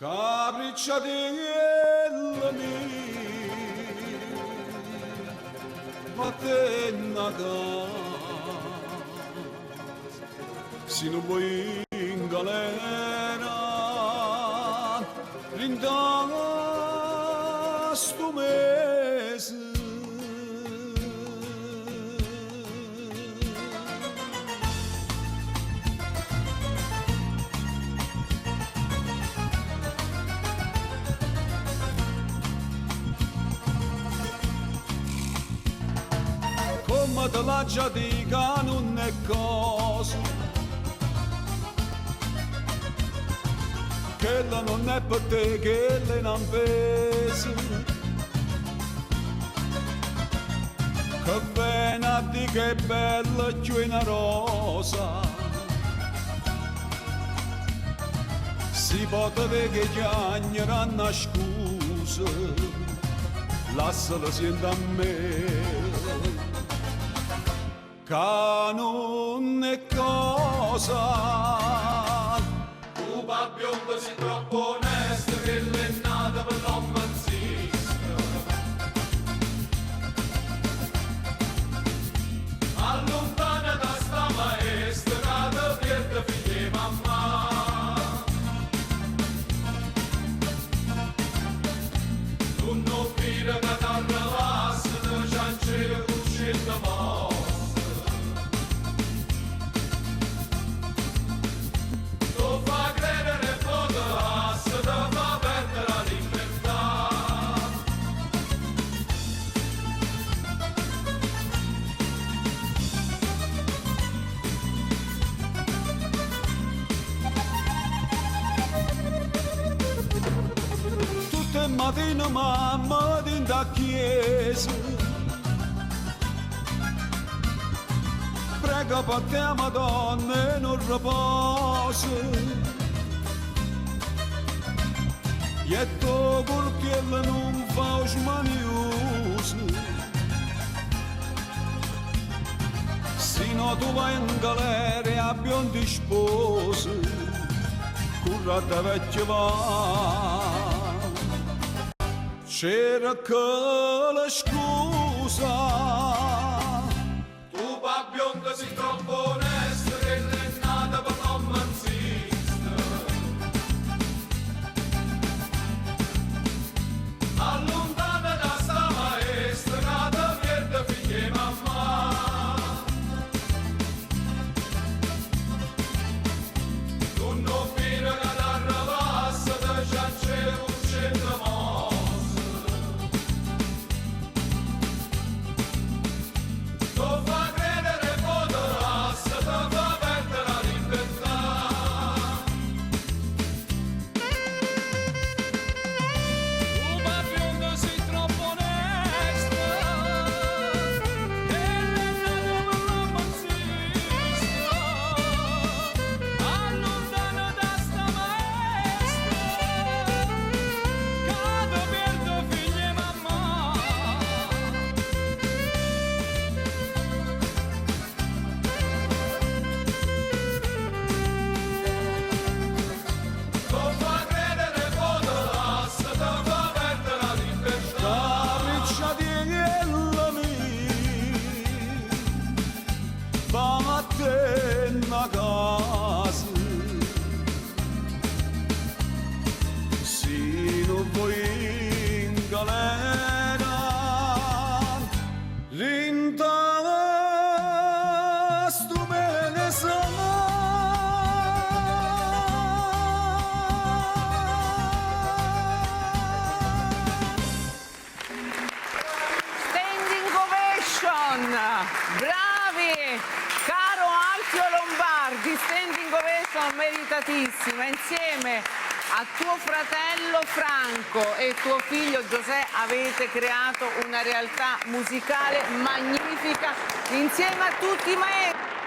Capricciatella mia, vattene a casa, se non vuoi in galera, rinda sto mese. Come te la già dica non è cosa, quella non è per te, quella è un peso, che viene a di che è bella più una rosa, si può vedere che chiagneranno a scusa, lasciala senta a me. Che non è cosa. Tu bionda sei troppo onesta, che l'è nata per l'uomo insista. Allontana da sta maestra, che ti pierde figli e mamma. Tu non pira che t'arrevassa, te ciancere cuscetta mo'. Tutte mattine mamma in da chiesa, prega per te Madonna e non riposa, e tu col che non fa smaniusa, sino tu vai in galera e abbiamo di sposa, curata vecchia va. C'era che la scusa. Tu bionda sei troppo onesta, che l'è nata per l'uomo insista. Allontana da sta maestra, che ti pierde figli e mamma. Tu non pira che t'arrevassa, te ciancere cuscetta mo'. Vattene a casa, se non vuoi in galera, rinda sto mese. Standing ovation, bravi! Caro Alfio Lombardi, standing ovation meritatissima, insieme a tuo fratello Franco e tuo figlio Giuseppe avete creato una realtà musicale magnifica insieme a tutti i maestri.